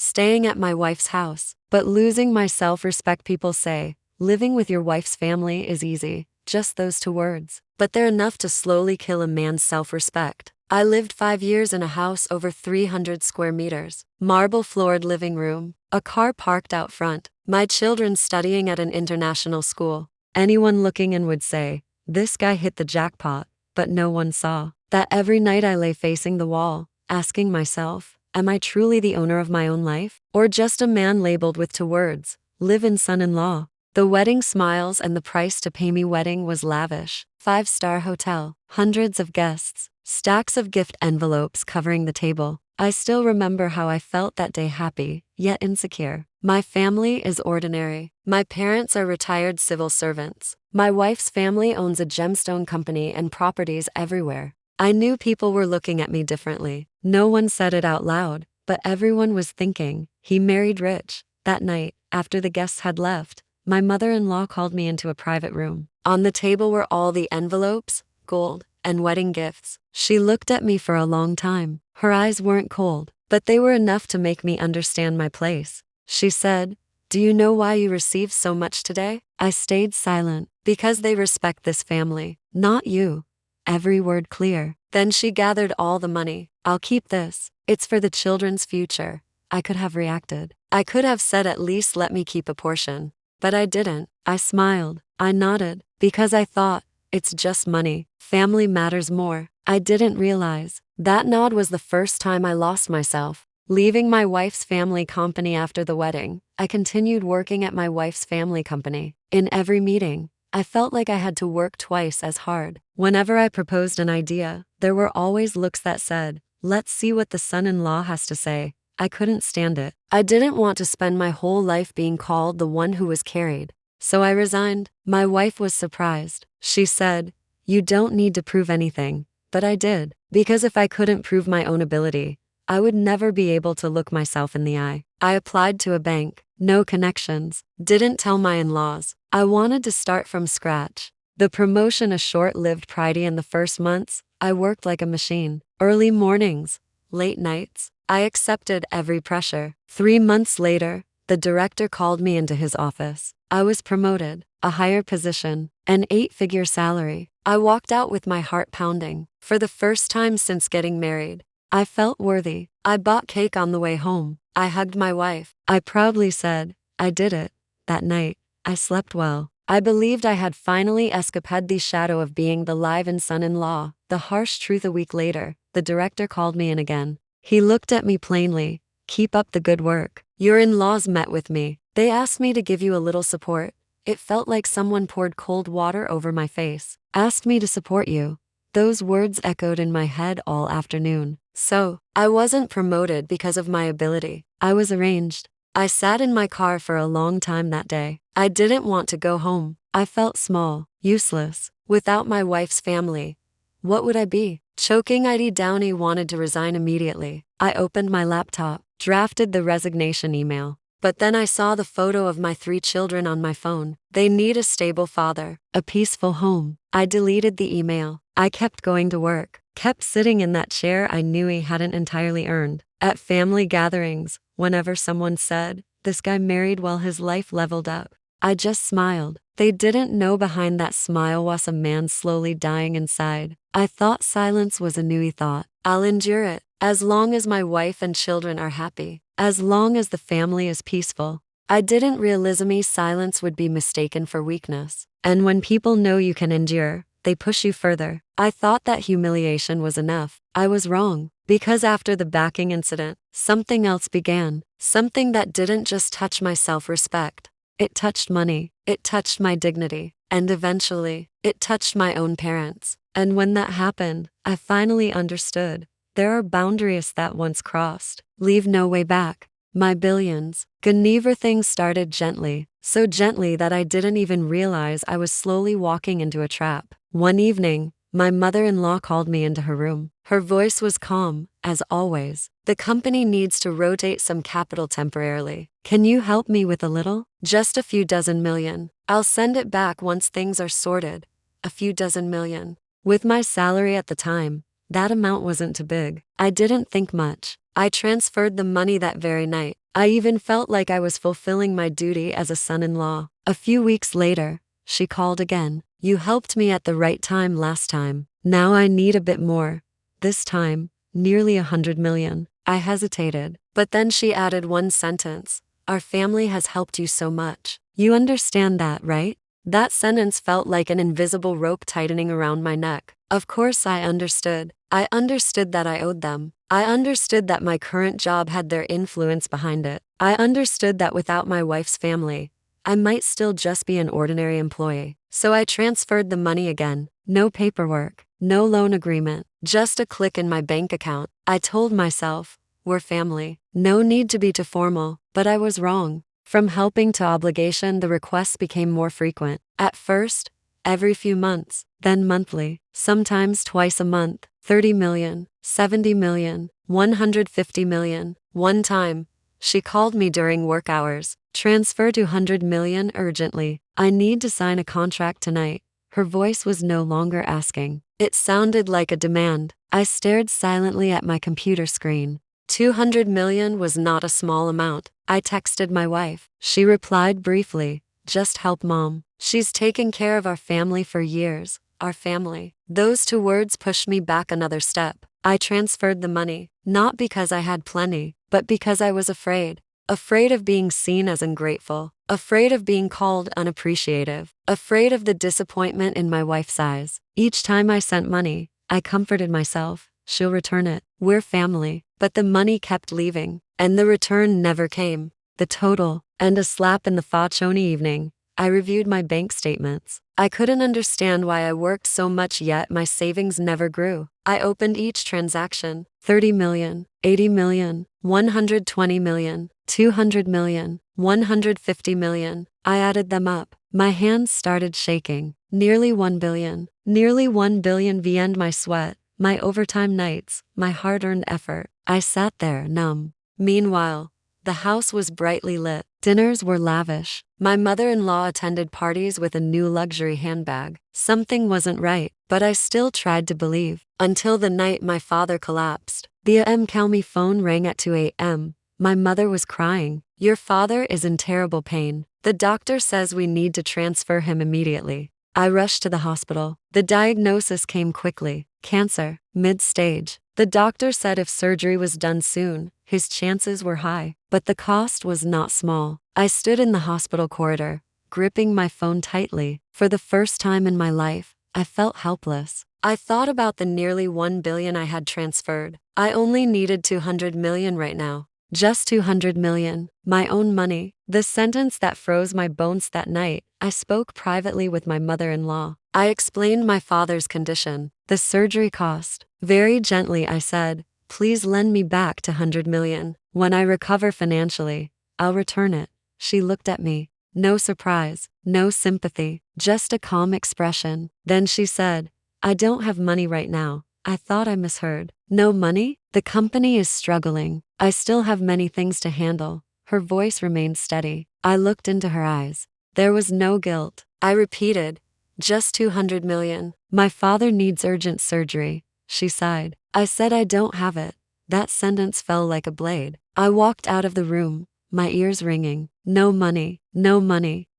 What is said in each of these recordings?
staying at my wife's house, but losing my self-respect. People say, living with your wife's family is easy, just those two words, but they're enough to slowly kill a man's self-respect. I lived 5 years in a house over 300 square meters, marble-floored living room, a car parked out front, my children studying at an international school. Anyone looking in would say, this guy hit the jackpot, but no one saw that every night I lay facing the wall, asking myself, am I truly the owner of my own life? Or just a man labeled with two words, live-in son-in-law? The wedding smiles and the price to pay me. Wedding was lavish, 5-star hotel, hundreds of guests, stacks of gift envelopes covering the table. I still remember how I felt that day, happy, yet insecure. My family is ordinary. My parents are retired civil servants. My wife's family owns a gemstone company and properties everywhere. I knew people were looking at me differently. No one said it out loud, but everyone was thinking, he married rich. That night, after the guests had left, my mother-in-law called me into a private room. On the table were all the envelopes, gold, and wedding gifts. She looked at me for a long time. Her eyes weren't cold, but they were enough to make me understand my place. She said, do you know why you received so much today? I stayed silent. Because they respect this family, not you. Every word clear. Then she gathered all the money. I'll keep this. It's for the children's future. I could have reacted. I could have said, at least let me keep a portion. But I didn't. I smiled. I nodded. Because I thought, it's just money. Family matters more. I didn't realize that nod was the first time I lost myself. Leaving my wife's family company after the wedding, I continued working at my wife's family company. In every meeting, I felt like I had to work twice as hard. Whenever I proposed an idea, there were always looks that said, let's see what the son-in-law has to say. I couldn't stand it. I didn't want to spend my whole life being called the one who was carried. So I resigned. My wife was surprised. She said, you don't need to prove anything. But I did. Because if I couldn't prove my own ability, I would never be able to look myself in the eye. I applied to a bank. No connections. Didn't tell my in-laws. I wanted to start from scratch. The promotion a short-lived pride. In the first months, I worked like a machine. Early mornings, late nights. I accepted every pressure. 3 months later, the director called me into his office. I was promoted, a higher position, an 8-figure salary. I walked out with my heart pounding. For the first time since getting married, I felt worthy. I bought cake on the way home. I hugged my wife. I proudly said, I did it. That night, I slept well. I believed I had finally escaped the shadow of being the live-in son-in-law. The harsh truth. A week later, the director called me in again. He looked at me plainly. Keep up the good work. Your in-laws met with me. They asked me to give you a little support. It felt like someone poured cold water over my face. Asked me to support you. Those words echoed in my head all afternoon. So, I wasn't promoted because of my ability. I was arranged. I sat in my car for a long time that day. I didn't want to go home. I felt small, useless. Without my wife's family, what would I be? Choking. Downey wanted to resign immediately. I opened my laptop, drafted the resignation email. But then I saw the photo of my 3 children on my phone. They need a stable father, a peaceful home. I deleted the email. I kept going to work, kept sitting in that chair I knew he hadn't entirely earned. At family gatherings, whenever someone said, this guy married well, his life leveled up, I just smiled. They didn't know behind that smile was a man slowly dying inside. I thought silence was a new thought. I'll endure it, as long as my wife and children are happy, as long as the family is peaceful. I didn't realize silence would be mistaken for weakness. And when people know you can endure, they push you further. I thought that humiliation was enough. I was wrong. Because after the backing incident, something else began. Something that didn't just touch my self-respect. It touched money. It touched my dignity. And eventually, it touched my own parents. And when that happened, I finally understood. There are boundaries that once crossed, leave no way back. My billions. Never. Things started gently. So gently that I didn't even realize I was slowly walking into a trap. One evening, my mother-in-law called me into her room. Her voice was calm, as always. The company needs to rotate some capital temporarily. Can you help me with a little? Just a few dozen million. I'll send it back once things are sorted. A few dozen million. With my salary at the time, that amount wasn't too big. I didn't think much. I transferred the money that very night. I even felt like I was fulfilling my duty as a son-in-law. A few weeks later, she called again. You helped me at the right time last time. Now I need a bit more. This time, nearly 100 million. I hesitated, but then she added one sentence. Our family has helped you so much. You understand that, right? That sentence felt like an invisible rope tightening around my neck. Of course I understood. I understood that I owed them. I understood that my current job had their influence behind it. I understood that without my wife's family, I might still just be an ordinary employee. So I transferred the money again. No paperwork, no loan agreement, just a click in my bank account. I told myself, we're family. No need to be too formal, but I was wrong. From helping to obligation, the requests became more frequent. At first, every few months, then monthly, sometimes twice a month, 30 million, 70 million, 150 million. One time, she called me during work hours. Transfer to 100 million urgently. I need to sign a contract tonight. Her voice was no longer asking. It sounded like a demand. I stared silently at my computer screen. 200 million was not a small amount. I texted my wife. She replied briefly, just help mom. She's taken care of our family for years. Our family. Those two words pushed me back another step. I transferred the money, not because I had plenty, but because I was afraid. Afraid of being seen as ungrateful. Afraid of being called unappreciative. Afraid of the disappointment in my wife's eyes. Each time I sent money, I comforted myself. She'll return it. We're family. But the money kept leaving, and the return never came. The total, and a slap in the face on evening. I reviewed my bank statements. I couldn't understand why I worked so much yet my savings never grew. I opened each transaction. 30 million, 80 million, 120 million, 200 million, 150 million. I added them up. My hands started shaking. Nearly 1 billion. Nearly 1 billion VN my sweat, my overtime nights, my hard-earned effort. I sat there, numb. Meanwhile, the house was brightly lit. Dinners were lavish. My mother-in-law attended parties with a new luxury handbag. Something wasn't right, but I still tried to believe. Until the night my father collapsed. The Calmy phone rang at 2 a.m. My mother was crying. Your father is in terrible pain. The doctor says we need to transfer him immediately. I rushed to the hospital. The diagnosis came quickly. Cancer, mid-stage. The doctor said if surgery was done soon, his chances were high, but the cost was not small. I stood in the hospital corridor, gripping my phone tightly. For the first time in my life, I felt helpless. I thought about the nearly 1 billion I had transferred. I only needed 200 million right now. Just 200 million, my own money. The sentence that froze my bones that night. I spoke privately with my mother-in-law. I explained my father's condition, the surgery cost. Very gently I said, please lend me back to 100 million. When I recover financially, I'll return it. She looked at me. No surprise, no sympathy, just a calm expression. Then she said, I don't have money right now. I thought I misheard. No money? The company is struggling. I still have many things to handle. Her voice remained steady. I looked into her eyes. There was no guilt. I repeated, just 200 million. My father needs urgent surgery. She sighed. I said I don't have it. That sentence fell like a blade. I walked out of the room, my ears ringing. No money,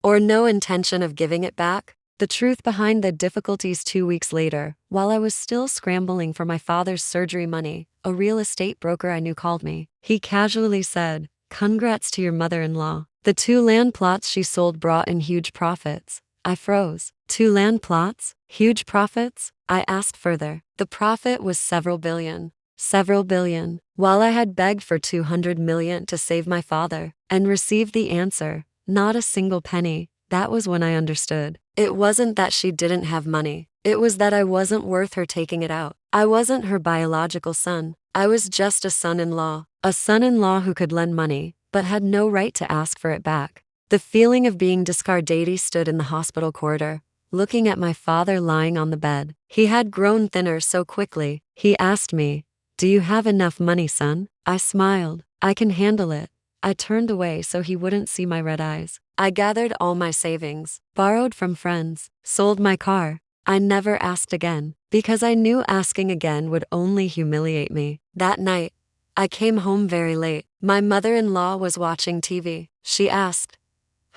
or no intention of giving it back. The truth behind the difficulties 2 weeks later, while I was still scrambling for my father's surgery money, a real estate broker I knew called me. He casually said, congrats to your mother-in-law. The 2 land plots she sold brought in huge profits. I froze. 2 land plots? Huge profits? I asked further. The profit was several billion. Several billion. While I had begged for 200 million to save my father, and received the answer, not a single penny, that was when I understood. It wasn't that she didn't have money. It was that I wasn't worth her taking it out. I wasn't her biological son. I was just a son-in-law. A son-in-law who could lend money, but had no right to ask for it back. The feeling of being discarded. Stood in the hospital corridor, looking at my father lying on the bed. He had grown thinner so quickly. He asked me, do you have enough money, son? I smiled. I can handle it. I turned away so he wouldn't see my red eyes. I gathered all my savings, borrowed from friends, sold my car. I never asked again, because I knew asking again would only humiliate me. That night, I came home very late. My mother-in-law was watching TV. She asked,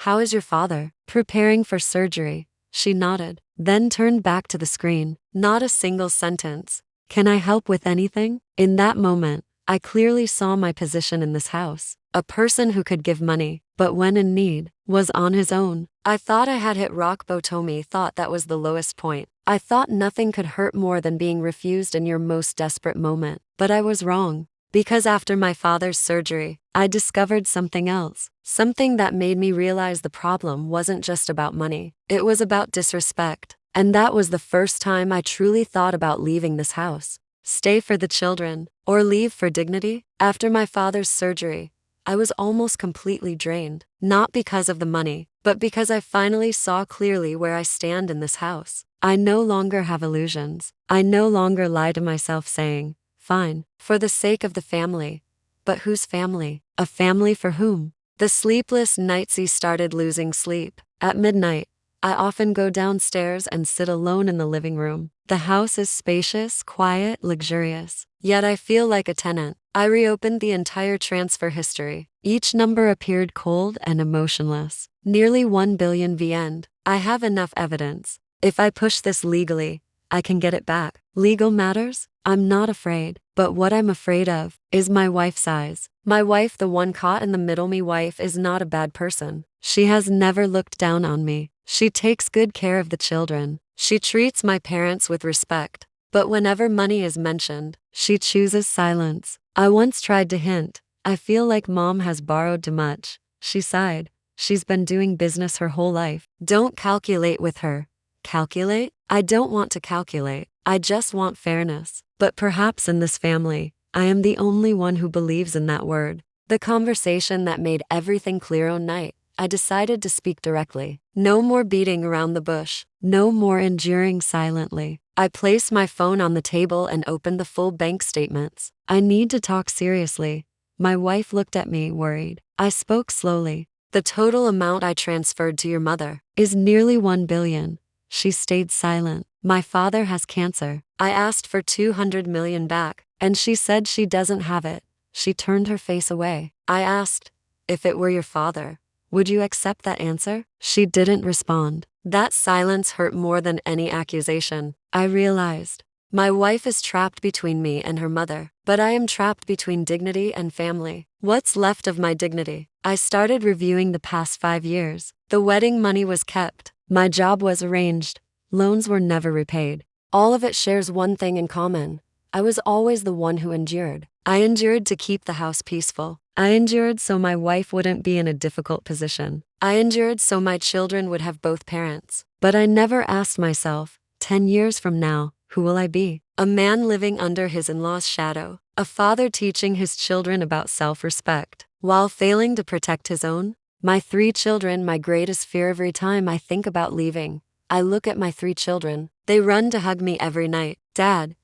"How is your father?" "Preparing for surgery." She nodded, then turned back to the screen. Not a single sentence. "Can I help with anything?" In that moment, I clearly saw my position in this house. A person who could give money, but when in need, was on his own. I thought I had hit rock bottom. Thought that was the lowest point. I thought nothing could hurt more than being refused in your most desperate moment. But I was wrong. Because after my father's surgery, I discovered something else. Something that made me realize the problem wasn't just about money. It was about disrespect. And that was the first time I truly thought about leaving this house. Stay for the children, or leave for dignity. After my father's surgery, I was almost completely drained. Not because of the money, but because I finally saw clearly where I stand in this house. I no longer have illusions. I no longer lie to myself saying, "Fine, for the sake of the family." But whose family? A family for whom? The sleepless nights. I started losing sleep. At midnight, I often go downstairs and sit alone in the living room. The house is spacious, quiet, luxurious. Yet I feel like a tenant. I reopened the entire transfer history. Each number appeared cold and emotionless. Nearly 1 billion V end. I have enough evidence. If I push this legally, I can get it back. Legal matters? I'm not afraid. But what I'm afraid of is my wife's eyes. My wife, the one caught in the middle. My wife is not a bad person. She has never looked down on me. She takes good care of the children. She treats my parents with respect. But whenever money is mentioned, she chooses silence. I once tried to hint, "I feel like mom has borrowed too much." She sighed. She's been doing business her whole life. Don't calculate with her. Calculate? I don't want to calculate. I just want fairness. But perhaps in this family, I am the only one who believes in that word. The conversation that made everything clear on night. I decided to speak directly. No more beating around the bush. No more enduring silently. I placed my phone on the table and opened the full bank statements. "I need to talk seriously." My wife looked at me, worried. I spoke slowly. "The total amount I transferred to your mother is nearly 1 billion. She stayed silent. "My father has cancer. I asked for 200 million back, and she said she doesn't have it." She turned her face away. I asked, "If it were your father, would you accept that answer?" She didn't respond. That silence hurt more than any accusation. I realized, my wife is trapped between me and her mother, but I am trapped between dignity and family. What's left of my dignity? I started reviewing the past 5 years. The wedding money was kept. My job was arranged. Loans were never repaid. All of it shares one thing in common. I was always the one who endured. I endured to keep the house peaceful. I endured so my wife wouldn't be in a difficult position. I endured so my children would have both parents. But I never asked myself, 10 years from now, who will I be? A man living under his in-law's shadow. A father teaching his children about self-respect, while failing to protect his own? My 3 children, my greatest fear. Every time I think about leaving, I look at my 3 children. They run to hug me every night. "Dad,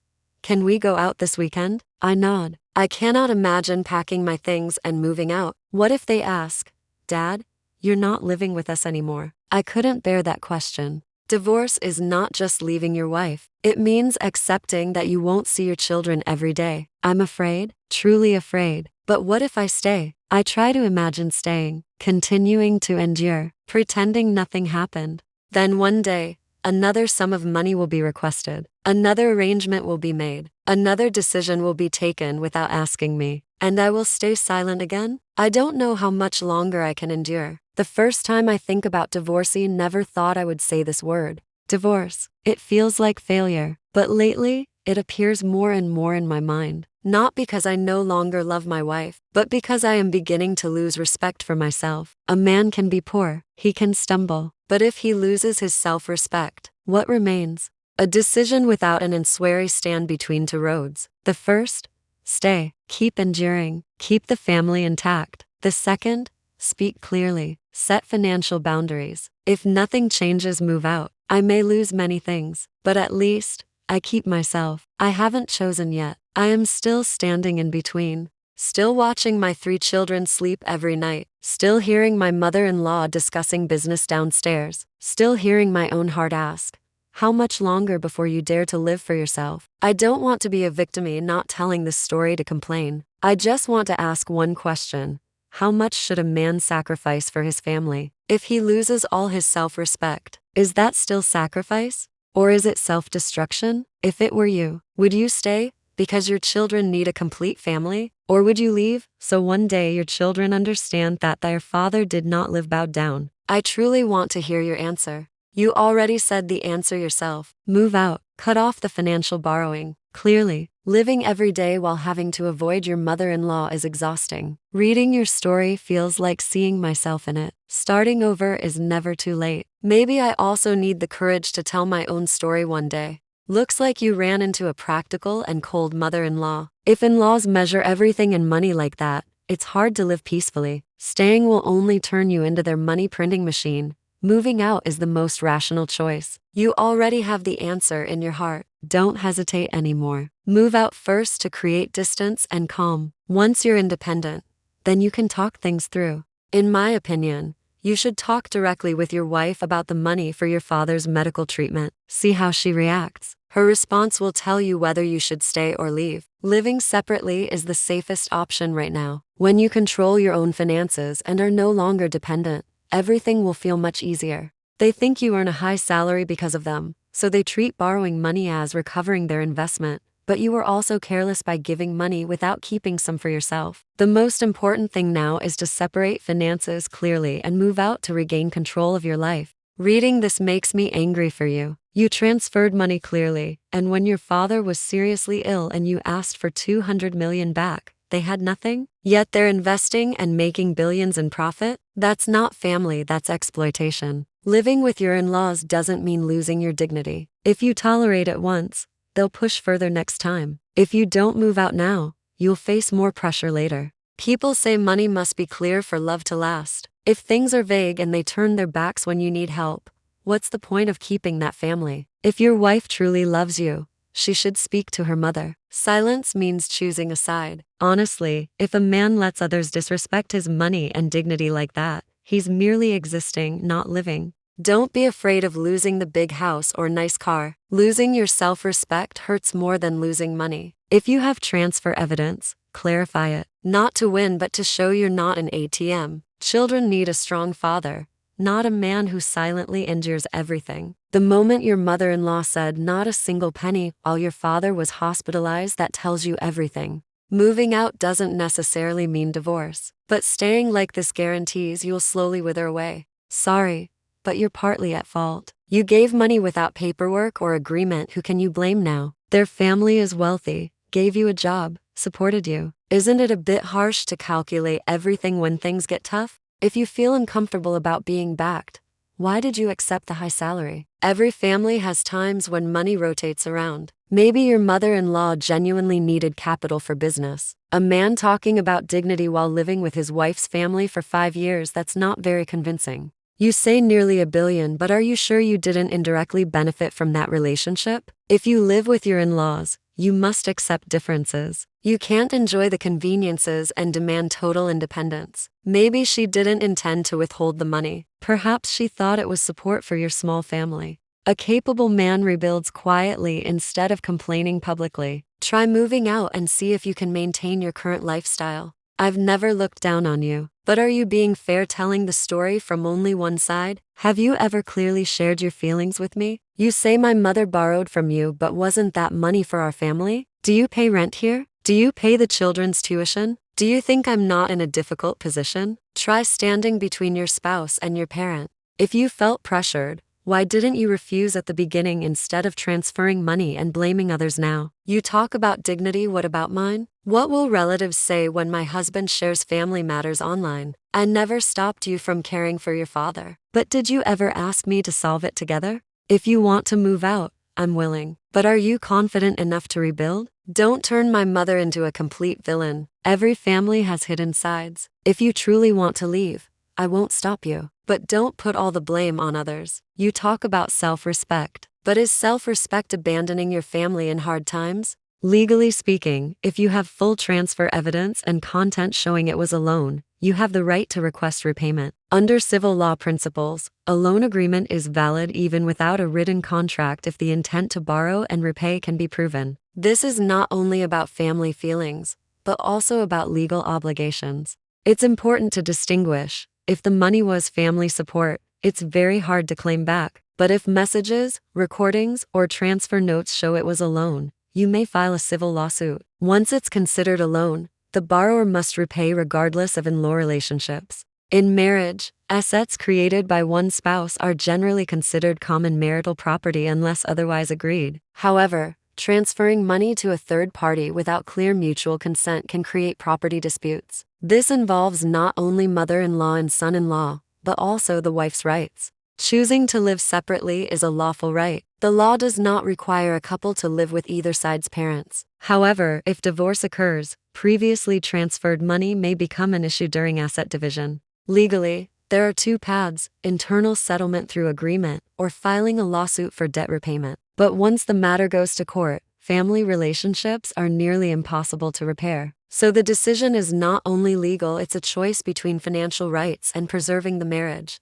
can we go out this weekend?" I nod. I cannot imagine packing my things and moving out. What if they ask, "Dad, you're not living with us anymore?" I couldn't bear that question. Divorce is not just leaving your wife. It means accepting that you won't see your children every day. I'm afraid, truly afraid. But what if I stay? I try to imagine staying, continuing to endure, pretending nothing happened. Then one day, another sum of money will be requested. Another arrangement will be made. Another decision will be taken without asking me. And I will stay silent again? I don't know how much longer I can endure. The first time I think about divorcing, never thought I would say this word. Divorce. It feels like failure. But lately, it appears more and more in my mind. Not because I no longer love my wife, but because I am beginning to lose respect for myself. A man can be poor. He can stumble. But if he loses his self-respect, what remains? A decision without an answer. I stand between 2 roads. The first, stay, keep enduring, keep the family intact. The second, speak clearly, set financial boundaries. If nothing changes, move out. I may lose many things, but at least, I keep myself. I haven't chosen yet. I am still standing in between. Still watching my 3 children sleep every night. Still hearing my mother-in-law discussing business downstairs. Still hearing my own heart ask, How much longer before you dare to live for yourself? I don't want to be a victim, not telling this story to complain. I just want to ask one question. How much should a man sacrifice for his family? If he loses all his self-respect, is that still sacrifice? Or is it self-destruction? If it were you, would you stay because your children need a complete family? Or would you leave so one day your children understand that their father did not live bowed down? I truly want to hear your answer. You already said the answer yourself. Move out, cut off the financial borrowing. Clearly, living every day while having to avoid your mother-in-law is exhausting. Reading your story feels like seeing myself in it. Starting over is never too late. Maybe I also need the courage to tell my own story one day. Looks like you ran into a practical and cold mother-in-law. If in-laws measure everything in money like that, it's hard to live peacefully. Staying will only turn you into their money printing machine. Moving out is the most rational choice. You already have the answer in your heart. Don't hesitate anymore. Move out first to create distance and calm. Once you're independent, then you can talk things through. In my opinion, you should talk directly with your wife about the money for your father's medical treatment. See how she reacts. Her response will tell you whether you should stay or leave. Living separately is the safest option right now. When you control your own finances and are no longer dependent, everything will feel much easier. They think you earn a high salary because of them, so they treat borrowing money as recovering their investment. But you were also careless by giving money without keeping some for yourself. The most important thing now is to separate finances clearly and move out to regain control of your life. Reading this makes me angry for you. You transferred money clearly, and when your father was seriously ill and you asked for 200 million back, they had nothing? Yet they're investing and making billions in profit? That's not family, that's exploitation. Living with your in-laws doesn't mean losing your dignity. If you tolerate it once, they'll push further next time. If you don't move out now, you'll face more pressure later. People say money must be clear for love to last. If things are vague and they turn their backs when you need help, what's the point of keeping that family? If your wife truly loves you, she should speak to her mother. Silence means choosing a side. Honestly, if a man lets others disrespect his money and dignity like that, he's merely existing, not living. Don't be afraid of losing the big house or nice car. Losing your self-respect hurts more than losing money. If you have transfer evidence, clarify it. Not to win but to show you're not an ATM. Children need a strong father, not a man who silently endures everything. The moment your mother-in-law said not a single penny while your father was hospitalized, that tells you everything. Moving out doesn't necessarily mean divorce, but staying like this guarantees you'll slowly wither away. Sorry, but you're partly at fault. You gave money without paperwork or agreement. Who can you blame now? Their family is wealthy, gave you a job, supported you. Isn't it a bit harsh to calculate everything when things get tough? If you feel uncomfortable about being backed, why did you accept the high salary? Every family has times when money rotates around. Maybe your mother-in-law genuinely needed capital for business. A man talking about dignity while living with his wife's family for 5 years, that's not very convincing. You say nearly $1 billion, but are you sure you didn't indirectly benefit from that relationship? If you live with your in-laws, you must accept differences. You can't enjoy the conveniences and demand total independence. Maybe she didn't intend to withhold the money. Perhaps she thought it was support for your small family. A capable man rebuilds quietly instead of complaining publicly. Try moving out and see if you can maintain your current lifestyle. I've never looked down on you, but are you being fair telling the story from only one side? Have you ever clearly shared your feelings with me? You say my mother borrowed from you, but wasn't that money for our family? Do you pay rent here? Do you pay the children's tuition? Do you think I'm not in a difficult position? Try standing between your spouse and your parent. If you felt pressured, why didn't you refuse at the beginning instead of transferring money and blaming others now? You talk about dignity, what about mine? What will relatives say when my husband shares family matters online? I never stopped you from caring for your father. But did you ever ask me to solve it together? If you want to move out, I'm willing. But are you confident enough to rebuild? Don't turn my mother into a complete villain. Every family has hidden sides. If you truly want to leave, I won't stop you. But don't put all the blame on others. You talk about self-respect, but is self-respect abandoning your family in hard times? Legally speaking, if you have full transfer evidence and content showing it was a loan, you have the right to request repayment. Under civil law principles, a loan agreement is valid even without a written contract if the intent to borrow and repay can be proven. This is not only about family feelings, but also about legal obligations. It's important to distinguish. If the money was family support, it's very hard to claim back. But if messages, recordings, or transfer notes show it was a loan, you may file a civil lawsuit. Once it's considered a loan, the borrower must repay regardless of in-law relationships. In marriage, assets created by one spouse are generally considered common marital property unless otherwise agreed. However, transferring money to a third party without clear mutual consent can create property disputes. This involves not only mother-in-law and son-in-law, but also the wife's rights. Choosing to live separately is a lawful right. The law does not require a couple to live with either side's parents. However, if divorce occurs, previously transferred money may become an issue during asset division. Legally, there are two paths: internal settlement through agreement or filing a lawsuit for debt repayment. But once the matter goes to court, family relationships are nearly impossible to repair. So the decision is not only legal, it's a choice between financial rights and preserving the marriage.